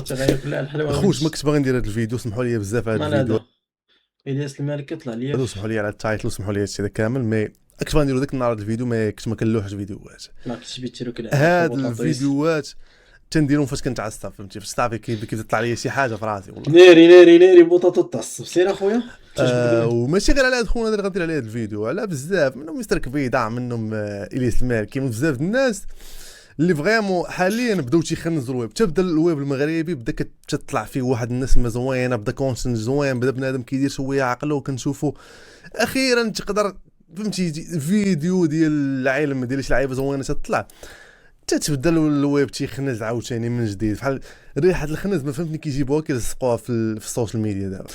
تغير كلها الحلوه خوش ما ونجي. كنتش باغي ندير هذا الفيديو، سمحوا لي بزاف على هذا مال الفيديو هذا الياس المالكي طلع ليا سمحوا لي على التايتل وسمحوا لي هادشي هذا كامل، مي كنت باغي نديرو ديك النهار هذا الفيديو ما كنت ما كنلوحش فيديوهات. ما كنتش بيتيرو كده هاد بطاطيس. الفيديوهات تنديرهم فاش كنتعصب، فهمتي، فاش صافي كيف تطلع لي شي حاجه في راسي والله. ناري ناري ناري بوطاطو تعصب سير اخويا تعجبك بنادم. وماشي غير على هاد خونا اللي غندير عليه هاد الفيديو، على بزاف منهم مستر كبيضة، منهم الياس المالكي، من بزاف د الناس اللي فريمون حاليا بداو تيخنزوا الويب. تبدا الويب المغربي بدا كتطلع فيه واحد النسمه زوينه، بدا كونتنت زوين، بدا بنادم كيدير شويه عقله، وكنشوفوا اخيرا تقدر فهمتي فيديو ديال العلم ديال شي لعيبه زوينه تطلع، تتبدل الويب تيخنز عاوتاني من جديد، بحال ريحه الخنز ما فهمتني كيجيبوها كيلصقوها في السوشيال ميديا دابا.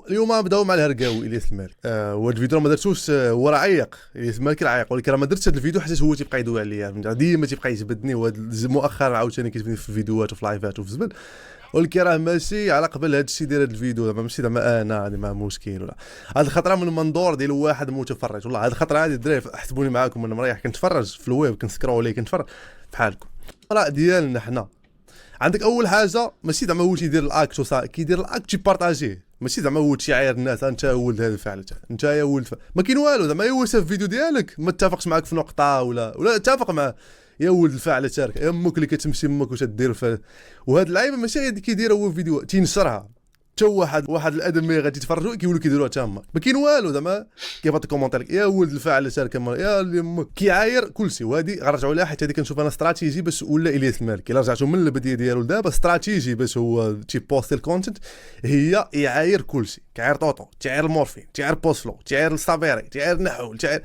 اليوم غنبداو مع الهرقاوي الياس المالكي. وهاد الفيديو ما درتوش، هو راه عيق الياس المالكي، راه عيق، ولكن راه ما درتش هاد الفيديو حيت هو تيبقى يدوي عليا، ديما تيبقى يجبدني، وهاد مؤخرا عاوتاني كيجبدني في الفيديوهات وفي لايفات وفي الزبل، ولكن راه ماشي على قبل هاد الشيء ديال هاد الفيديو، زعما ماشي زعما انا هادي ما مشكل ولا هاد الخطره من المنظور ديال واحد متفرج. والله هاد الخطره هادي الدراري احسبوني معاكم انا مريح كنتفرج في الويب كنسكرولي كنتفرج بحالكم. راه ديالنا حنا عندك اول حاجه ماشي زعما هو تيدير الاكت وصا كيدير الاكت تيبارطاجيه، ماشي زعما هو تيعاير الناس انت ولد هذا الفعل، انت يا ولد ما كاين والو، زعما هو شاف الفيديو ديالك ما اتفقش معاك في نقطه ولا اتفق معاه، يا ولد الفاعل تارك يا امك اللي كتمشي امك واش دير وهاد اللعيبه ماشي غير كيديرها هو فيديو تينشرها، حتى واحد الادمي غادي يتفرجوا كيقولوا كيديروها تما ما كاين والو، زعما كيفاش الكومونتير يا ولد الفاعل تارك يا اللي امك كيعاير كلشي. وهادي غنرجعوا لها حيت هادي كنشوف انا استراتيجي باش ولا الياس المالكي الا رجعتوا من البدايه ديالو لدابا استراتيجي باش هو تيبوستي الكونتنت هي يعاير كلشي، كيعاير طوطو، تعاير المورفين، تعاير بوسفلو، تعاير الصابيري، تعاير نحول، تعاير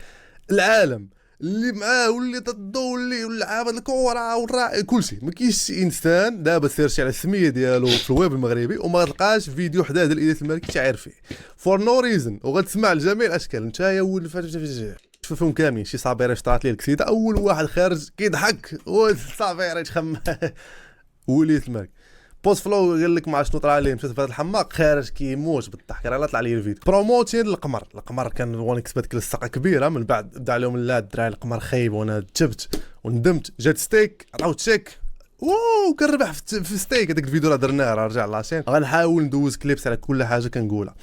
العالم اللي معاه واللي ضده واللي عابد الكره والراعي كلشي. ما كاينش انسان دابا سيرشي على السميه ديالو في الويب المغربي وما تلقاش فيديو حدا ديال الياس المالكي تعاير فيه فور نو ريزن، وغتسمع لجميع الاشكال. انت يا ولد شوفهم كاملين شي صابيري شطات ليه الكسيده، اول واحد خارج كيضحك والصابيري تخم والياس المالكي. بوست فلو قال لك ما شنو طرا عليه، مشات في هذا الحماق خارج كيموت بالضحك، راه طلع لي الفيديو. بروموتين القمر كان وان اكسبت كل الثقه كبيره، من بعد بدا عليهم لا الدراري القمر خايب، وانا تبت وندمت. جات ستيك عطاو تشيك كنربح في ستيك. هذاك الفيديو راه درناه راه رجع لاشين، غنحاول ندوز كليبس على كل حاجه كنقولها.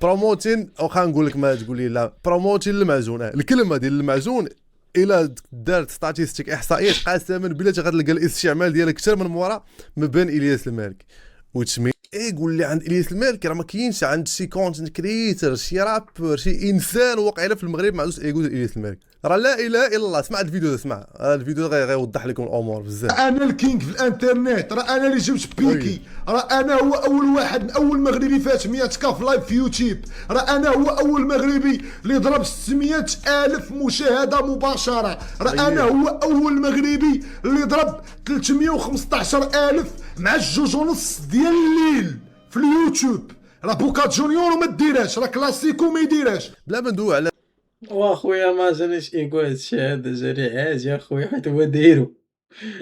بروموتين واخا نقول لك ما تقول لي لا، بروموتين المعزون، الكلمه ديال المعزون الى دارت ستاتيستيك احصائيات قسما بالله غتلقى الاستعمال ديالها اكثر من مورا ما بين الياس المالكي وتسمي. قول لي عند الياس المالكي راه ما كاينش عند شي كونتنت كريتر شي رابر شي انسان واقيلا في المغرب ما عندوش ايغو الياس المالكي، راه لا اله الا الله. اسمع الفيديو ده، اسمع الفيديو ده غيوضح لكم الامور بزاف. انا الكينج في الانترنت، راه انا اللي جبت بيكي، راه انا هو اول واحد، اول مغربي فات 100 كاف لايف في يوتيوب، راه انا هو اول مغربي اللي ضرب 600 الف مشاهده مباشره، راه انا هو اول مغربي اللي ضرب 315 الف مع الجوج ونص ديال الليل في اليوتيوب. راه بوكا جونيور وما ديرهاش، راه كلاسيكو ما يديرهاش. بلا ما ندوي على واخويا ما جانيش ايكو هادشي هذا، جاني عادي اخويا حيت هو دايرو.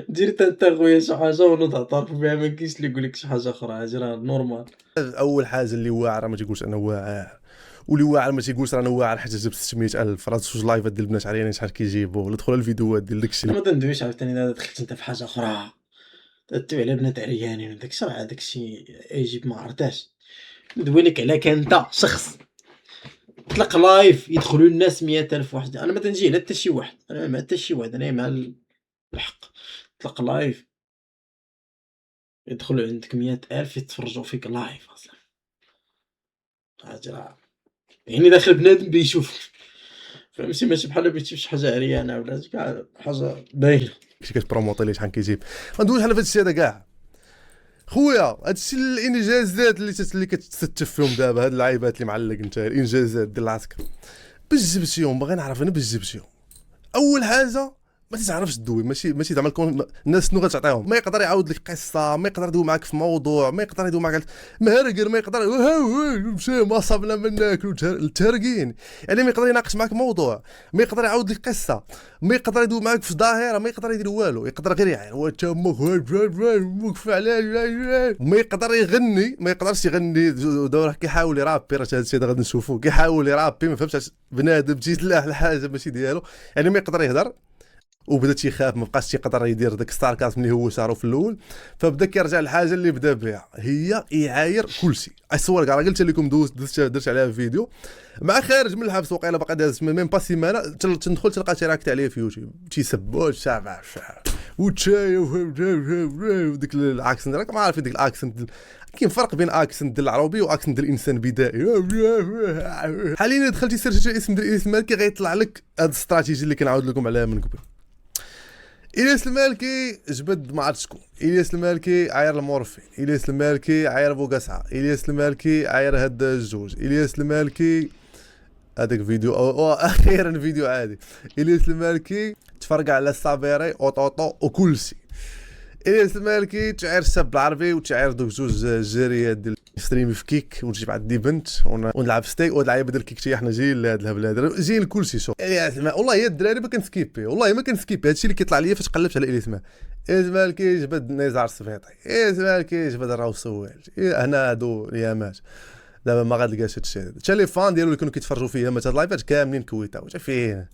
دير انت اخويا شي حاجه ولا تعترف بها، ما كاينش اللي يقول لك شي حاجه اخرى، هادي راه نورمال. اول حاجه اللي واعر ما تيقولش انا واعر، واللي واعر ما تيقولش رانا واعر حيت جبت 600,000. راه شوف لايفات ديال البنات عريانين شحال كيجيبوا، ولا دخلوا الفيديوهات ديال داكشي انا ما تندويش عاوتاني دابا دخلت انت في حاجه اخرى، تدوي على بنات عريانين وداكشي، راه داكشي يجيب ما عرفتاش. ندوي لك عليك انت شخص طلق لايف يدخلوا الناس 100,000 واحد، انا ما تنجي على حتى شي واحد، انا مع حتى شي واحد، انا مع الحق. طلق لايف يدخلوا عندك 100,000 يتفرجوا فيك لايف اصلا، هادي راه يعني داخل بنادم بيشوف، فهمتي، ماشي بحال بيشوف شي حاجه عريانه ولا كاع حاجه باينه. كتبروموطي ليه شحال كيجيب. ما ندويش حنا في هادشي هذا كاع خويا، هادشي الانجازات اللي كتستف فيهم دابا، هاد اللعيبات اللي معلق انت الانجازات ديال العسكر باش جبتيهم، باغي نعرف انا باش جبتيهم. اول حاجه ما تتعرفش تدوي، ماشي زعما الناس شنو غتعطيهم، ما يقدر يعاود لك قصه، ما يقدر يدوي معاك في موضوع، ما يقدر يدوي معاك مهرقر، ما يقدر مشى ما صابنا منك التهرقين، يعني ما يقدر يناقش معاك موضوع، ما يقدر يعاود لك قصه، ما يقدر يدوي معاك في ظاهره، ما يقدر يدير والو، يقدر غير يعير وانت امك فعلا، ما يقدر يغني، ما يقدرش يغني. دابا كيحاول يرابي، راه هادشي غادي نشوفوه، كيحاول يرابي ما فهمتش بنادم تيسلاح الحاجه ماشي ديالو، يعني ما يقدر يهضر وبدا تيخاف ما بقاش تيقدر يدير داك الساركازم اللي هو شارو في الاول، فبدا كيرجع للحاجه اللي بدا بها، هي يعاير كلشي. اصور كاع قلت لكم درت عليها فيديو مع خارج من الحبس، وقيله باقا داز ميم با سيمانه تندخل تلقى تيراكت عليه في يوتيوب تيسبوا الشعب وتشاي وديك الاكسنت، راك ما عارف ديك الاكسنت. كاين فرق بين اكسنت ديال العربي واكسنت ديال الانسان بدائي. حاليا دخلتي سيرش الاسم ديال الياس المالكي غيطلع لك هاد الاستراتيجي اللي كنعاود لكم عليها من قبل. الياس المالكي جبد ما عرفت شكون، الياس المالكي عاير المورفين، الياس المالكي عاير بوكاسعه، الياس المالكي عاير هاد الجوج، الياس المالكي هذاك فيديو او اخيرا فيديو عادي، الياس المالكي تفرقع على الصابيري اوطوطو وكلشي. الياس المالكي تعير الشاب العربي وتعير دوك جوج جاريات ديال ستريمي في كيك وتجيب عندي بنت ونلعب ستيك ولعيبه ديال كيك حتى حنا جايين لهاد الهبل هذا جايين كلشي. شوف والله يا الدراري ما كنسكيبي، والله ما كنسكيبي، هادشي اللي كيطلع ليا فاش قلبت على الياس المالكي جبد نزار السفيطي، الياس المالكي جبد الراو سواج، هنا هادو اليامات دابا ما غادلقاش هادشي هذا. حتى لي فان ديالو اللي كانوا كيتفرجوا فيا هاد اللايفات كاملين كويتاو فيه.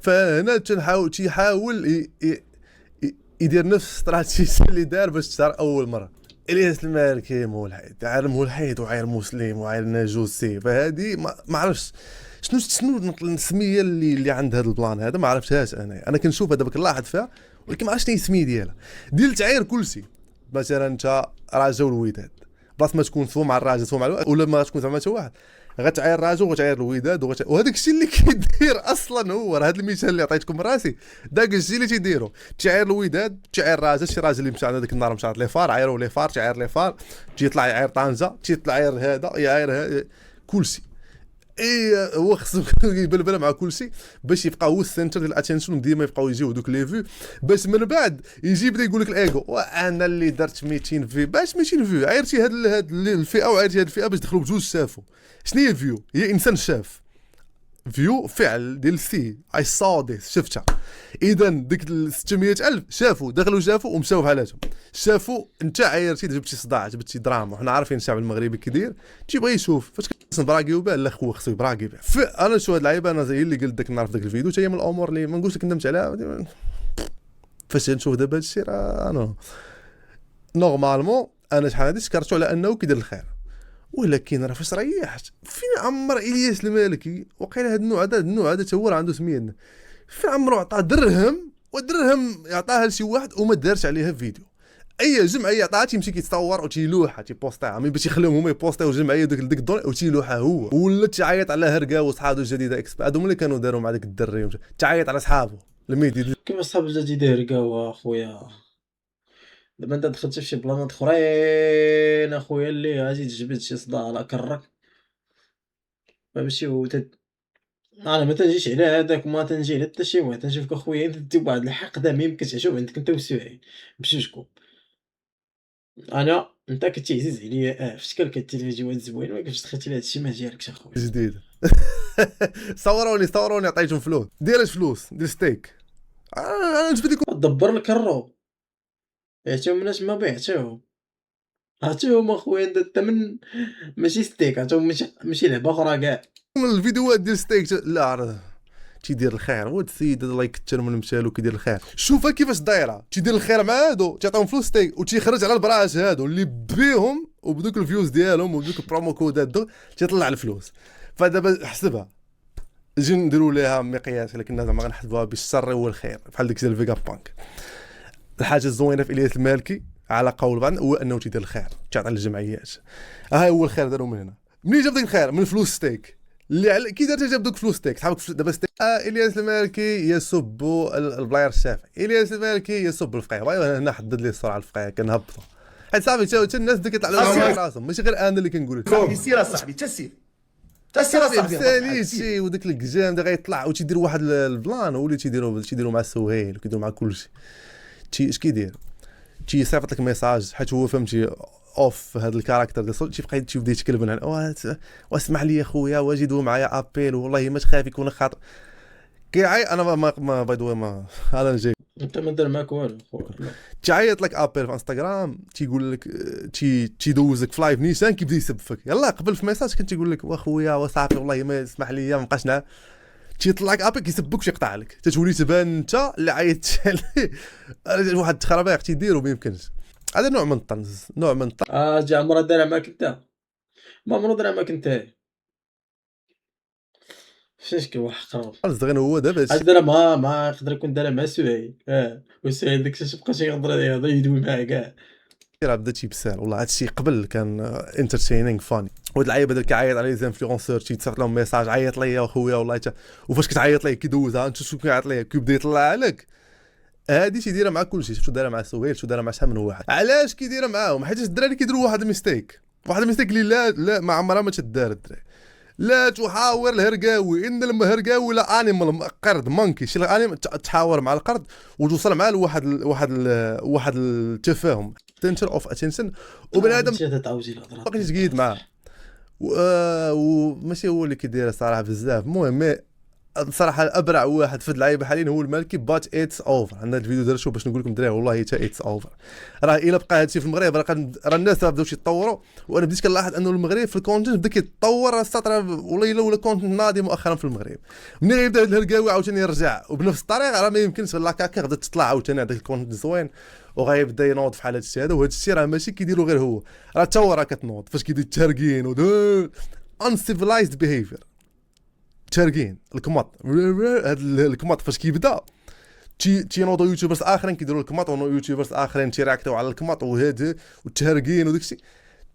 فهنا تيحاول يدير نفس الاستراتيجي اللي دار باش تشهر اول مره. الياس المالكي مولحد، عاير مولحد وعاير مسلم وعاير ناجوسي، فهادي ما عرفتش شنو السميه اللي عند هذا البلان هذا، ما عرفتهاش انا كنشوفها دابا كنلاحظ فيها، ولكن ما عرفتش شنو هي السميه ديالها. ديال تعاير كلشي، مثلا انت راجل والوداد بلاص ما تكون فو مع الراجل فو مع الولد، ولا ما تكون زعما حتى واحد غتعاير الراجل وغتعاير الوداد وهذاك الشيء اللي كيدير اصلا هو هذا المثال اللي عطيتكم من راسي، داك الشيء اللي تيديروا تعاير الوداد تعاير الراجل. شي راجل اللي مشى عند ديك النهار مشى لي فار عايروا لي فار تعاير لي فار، تيطلع يعاير طنجه تيطلع يعاير هذا يعاير كلشي. هو خصو يبلبل مع كلشي باش يبقى هو السنتر ديال الاتنشن، ديما يبقاو يجيو دوك لي فيو باش من بعد يجي بدا يقول لك الايغو وانا اللي درت 200 في باش 200 فيو عايرتي هاد الفئه وعايرتي هاد الفئه باش دخلوا بجوج شافوا. شنو هي الفيو؟ هي انسان شاف فيو فعل ديال سي اي سا ديس شفتها. اذا ديك 600000 شافوا دخلوا شافوا ومشاو بحالاتهم شافوا. انت عايرتي جبتي صداع جبتي دراما، وحنا عارفين الشعب المغربي كيدير تيبغي يشوف فاش نبراكيو به. لا خويا خصو يبراكي به. انا شو هاد اللعيبه انا زي اللي قلت داك النهار في داك الفيديو حتى هي من الامور اللي ما نقولش لك ندمت عليها. فاش نشوف دابا هادشي راه انا نورمالمون انا شحال هادي شكرتو على انه كيدير الخير، ولكن راه فاش ريحت فين عمر الياس المالكي وقيله هاد النوع هذا هو راه عنده سميه فين عمرو عطاه درهم ودرهم يعطاها لشي واحد وما دارش عليها فيديو. اي جمعيه عطاها تيمشي كيتصور وتيلوحها تيبوستيها باش يخليهم هما يبوستيو الجمعيه ديك الدور وتيلوحها هو، ولا تعيط على هرقا وصحابو الجديده اكس هادو اللي كانوا داروا مع داك الدري تعيط على صحابو الميدي. كيف صحاب الجديده هرقاو اخويا؟ دابا انت دخلت في شي بلانات اخرين اخويا اللي غادي تجبد شي صداع على كرك ماشي هو انا ما تنجيش على هذاك وما تنجي على حتى شي واحد. تنشوفك اخويا انت دير واحد الحقده ما يمكنش تعشوف عندك انت وسعيد بجوجكم. انت كنتي عزيز عليا في شكل كدير فيديوهات زوينه، ما كيفاش دخلتي لهاد الشيء ما جاركش اخويا جديد. صوروني عطيتهم فلوس. دير فلوس دير ستيك انا نجبد لكم دبر لك الرو عطيهم الناس ما بعتوهم عطيهم اخويا انت الثمن ماشي ستيك عطيهم ماشي لعبه اخرى كاع. الفيديوهات ديال ستيك لا راه تيدير الخير هو السيد الله يكثر من مثالو كيدير الخير. شوفها كيفاش دايره تيدير الخير مع هادو تعطيهم فلوس ستيك وتيخرج على البراش هادو اللي بيهم وبدوك الفيوز ديالهم وبدوك البرومو كودات دو تيطلع الفلوس. فدابا حسبها نجي نديروا ليها مقياس، لكن زعما غنحسبوها بالشر والخير بحال ديك ديال الفيغا بانك. الحاجه الزوينه في الياس المالكي على قول بعض هو انه تيدير الخير تعطي للجمعيات. ها هو الخير داروا من هنا. منين جاب داك الخير؟ من فلوس ستيك اللي كي دار جاب دوك فلوس ستيك صحابك دابا ستيك. الياس المالكي يسب البلاير الشافعي، الياس المالكي يسب الفقيه. وايوا هنا حدد لي السرعه الفقيه كنهبطوا حيت صافي حتى الناس بدات كيطلع لهم راسهم ماشي غير انا اللي كنقول لك صاحبي سير صاحبي تسير صاحبي ساليتي وداك الكجام دا غيطلع وتيدير واحد البلان هو اللي تيديروا مع السهيل وكيديروا مع كلشي. اش كيدير تيصيفط لك ميساج حيت هو فهمتي اوف هذا الكاركتر ديال الصوت تيبقى تيبدا يتكلم انا واسمح لي خويا واجدوا معايا ابيل والله ما تخاف يكون خاطر كيعي انا ما بايدو ما انا جاي انت ما دار معاك والو خويا. تعيط لك ابيل في انستغرام تيقول لك تيدوزك في لايف نيشان كيبدا يسب فيك. يلا قبل في ميساج كنت تيقول لك واخويا وصافي والله ما اسمح لي ما بقاش تيطلع لك ابي كيسبك ويقطع لك، تتولي تبان انت اللي عيطت عليه. واحد التخربيق تيديرو ما يمكنش. هذا نوع من الطنز، نوع من الطنز. جا عمرها دارها معاك انت، ما عمرو دارها معاك انت. فاش كيوحق خروف غير هو دابا اش دارها ما يقدر يكون دارها مع سهيل. وسهيل داك الشيء بقى تيهضر يدوي معاه كاع. بدا تيبسال والله. هادشي قبل كان انترتينينغ فاني. وهاد اللعيبه ديال كيعيط على لي زانفلونسور تيتصيفط لهم ميساج عيط ليا اخويا والله وفاش كتعيط ليه كيدوزها انت شنو كيعيط ليه كيبدا يطلع عليك. هادي تيديرها مع كلشي. شفتو دايره مع سهيل، شفتو دايره مع شحال من واحد. علاش كيديرها معاهم؟ حيت الدراري كيديروا واحد الميستيك اللي لا ما عمرها ما تدار الدراري. لا تحاور الهرقاوي ان الهرقاوي لا انيمال قرد مونكي شي الانيمال تحاور مع القرد وتوصل معاه لواحد التفاهم تنشن اوف اتنشن وبنادم باقي تقيد معاه وماشي هو اللي كيدير صراحه بزاف. المهم صراحه الابرع واحد في اللعيبه حاليا هو المالكي بات اتس اوفر. عندنا الفيديو درتو باش نقول لكم دراري والله حتى اتس اوفر. راه الا بقى هادشي في المغرب راه الناس بداو يتطوروا. وانا بديت كنلاحظ انه المغرب في الكونتنت بدا كيتطور السطر ولا كونتنت ناضي مؤخرا في المغرب. ملي يبدا الهرقاوي عاوتاني يرجع وبنفس الطريقه راه ما يمكنش لا كاكا غدا تطلع عاوتاني هذاك الكونتنت زوين وغيبدا ينوض في حال هادشي هذا. وهذا الشيء راه ماشي كيديروا غير هو، راه حتى هو راه كتنوض فاش كيدير الترقين و uncivilized behavior. تشارقين الكماط هاد الكماط فاش كيبدا تينوضوا يوتيوبرز اخرين كيديروا الكماط ويوتيوبرز اخرين تيراكتوا على الكماط وهذا والتهرقين وداكشي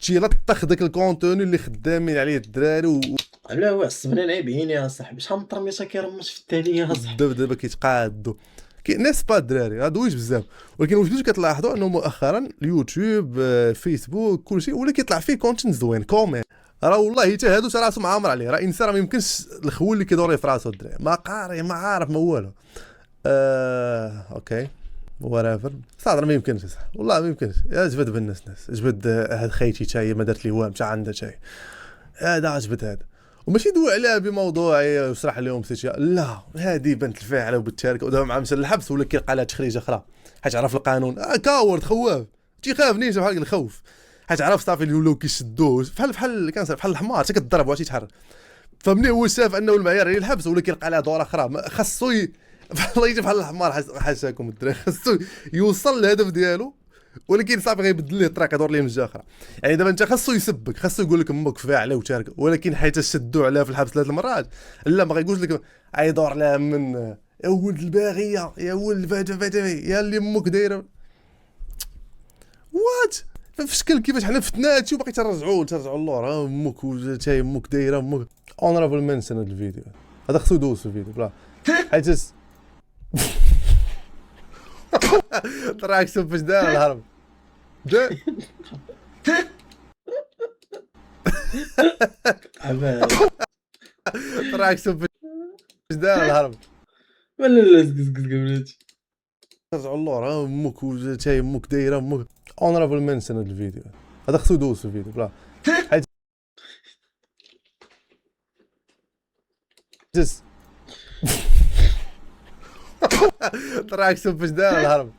تيلطخ داك الكونتوني اللي خدامين عليه الدراري لا هو عصبنا عيبين يا صاحبي. شحال من طرميشه كيرمش في التاليه يا صاحبي. دابا كيتقادوا ناس با الدراري هادويش بزاف. ولكن واش كتلاحظوا انه مؤخرا اليوتيوب فيسبوك كلشي ولا كيطلع فيه كونتنت زوين كومين. راه والله حتى هادو راسهم عامر عليه. راه انسان ما يمكنش الخول اللي كيدور في راسو الدراري ما قاري ما عارف ما والو. اوكي ورافر صادر ما يمكنش والله ما يمكنش. جبد بالناس جبد هاد خيتي حتى هي ما دارت لي والو حتى عندها حتى هذا جبد هذا وماشي دوي عليها بموضوع وشرح لهم سيتي. لا هذه بنت الفاعله وبالتاركه ودابا مع مشى للحبس ولا كيلقى لها تخريجه اخرى حيت عرف القانون. كاورد خواف تيخاف نيشا بحال الخوف حيت عرف صافي اللي ولاو كيشدوه بحال كان بحال الحمار حتى كتضرب وعاد تيتحرك. فمني هو شاف انه المعيار هي الحبس ولا كيلقى لها دور اخرى خاصو والله يجي بحال الحمار حاشاكم الدراري خاصو يوصل للهدف ديالو. ولكن صافي غيبدل ليه الطريق يدور ليه من جهه اخرى. يعني دابا انت خاصو يسبك خاصو يقول لك امك فاعله وتاركه. ولكن حيت شدوا عليها في الحبس 3 المرات لا ما غيقولش لك يدور لها من يا ولد الباغيه يا ولد الفاتافي يا اللي امك دايره وات في شكل كيفاش حنا فتنا هادشي وباقي ترجعوا اللور امك وتا امك دايره امك. اونرابل منشن هذا الفيديو هذا خصو يدوز في الفيديو بلا حيت تراك شوف فاش دار الهرب تراك شوف فاش دار الهرب ولا زقزق بلاتي ترجعوا اللور امك وتا امك دايره امك. اونرابل منشن هذا الفيديو هذا خصو يدوز في الفيديو بلا حيت تراك شوف فاش دار الهرب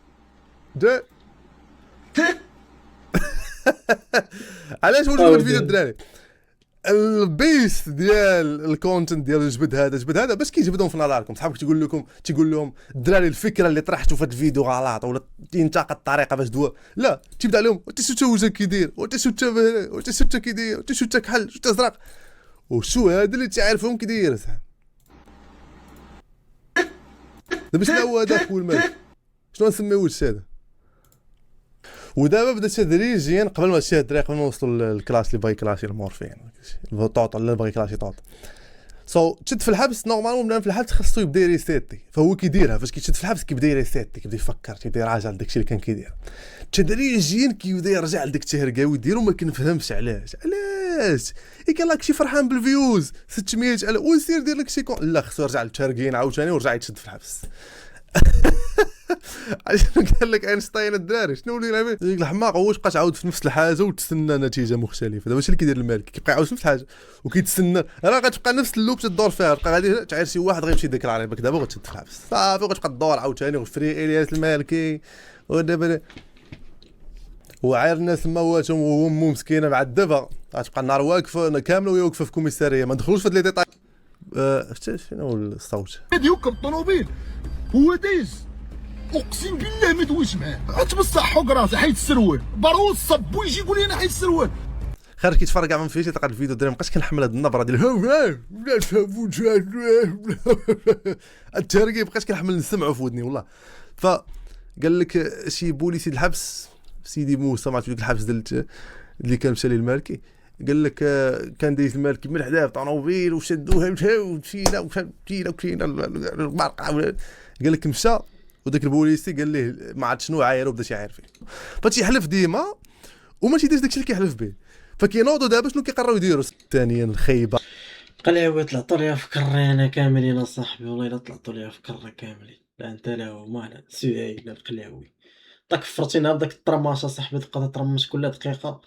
علاش واش هو الفيديو الدراري البيس ديال الكونتنت ديال جبد هذا باش كيجبدهم في نظركم صحابك تيقول لهم الدراري الفكره اللي طرحتوا في هذا الفيديو غلط ولا تنتقد الطريقه باش دوا لا تيبدا عليهم وانت شو وجهك كيدير وانت شو وانت شو كيدير وانت شو كحل شو ازرق وشو هذا اللي تعرفهم كيدير صاحبي. دابا شنو هو هذا خويا الملك شنو نسميوه هذا. ودابا بدا تدريجيا قبل ما هادشي الدراري قبل ما وصلوا للكلاس اللي باغي كلاسي المورفين طوط اللي باغي كلاسي طوط تشد في الحبس نورمالمون بنادم في الحبس خاصو يبدا يريسيتي. فهو كيديرها فاش كيتشد في الحبس كيبدا يريسيتي كيبدا يفكر كيبدا يراجع لداكشي اللي كان كيدير. تدريجيا كيبدا يرجع لداك التهرقاوي ديالو ما كنفهمش علاش كان لك شي فرحان بالفيوز 600,000 ويصير دير لك شي لا خصو يرجع للتهرقين عاوتاني ورجع يتشد في الحبس. عشان قال لك اينشتاين الدراري شنو اللي لعب ديك الحماق واش بقى تعاود في نفس الحاجه وتستنى نتيجه مختلفه. دابا شنو اللي كيدير المالك كيبقى يعاود في نفس الحاجه وكيتسنى راه غتبقى نفس اللوب تدور فيها بقى غادي تعير شي واحد غيمشي يديك العريبه دابا وغتشد في الحبس صافي وغتبقى تدور عاوتاني وفري الياس المالكي ودابا وعاير الناس مواتهم وامو مسكينه مع الدبا غتبقى النار واقفه كامله وهي واقفه في كوميساريه ما ندخلوش في هاد لي ديتاي شتي شنو الصوت يركب الطوموبيل هو دايز اقسم بالله ما دويش معاه غتبصح حق راسه حيت السروال بروز صب ويجي يقول لي انا حيت السروال خارج كيتفرج كاع من فيتي تلقى الفيديو ديالي مابقاش كنحمل هاد النبره ديال الترقي مابقاش كنحمل نسمعو في ودني والله. فقال لك شي بوليسي الحبس سيدي موسى ما عرفتش ديك الحبس ديال اللي كان مشى ليه المالكي، قال لك كان دايز المالكي من حداه طوموبيل وشدوها ومشينا ومشينا المرقع، قال لك مشى وداك البوليسي قال ليه ما عرفت شنو عايرو بدا شي عاير فيه، فهادشي يحلف ديما وما تيديرش داكشي اللي كيحلف به. فكينوضوا دابا شنو كيقرروا يديروا ثانيا الخيبه قلاوي طلعتوا لي افكار انا كاملين اصاحبي، والله الا طلعتوا لي افكار كاملين، لا انت لا هما لا سعيد لا القلاوي. طاك فرتينا بداك الطرماش اصاحبي، تبقى تطرمش كل دقيقه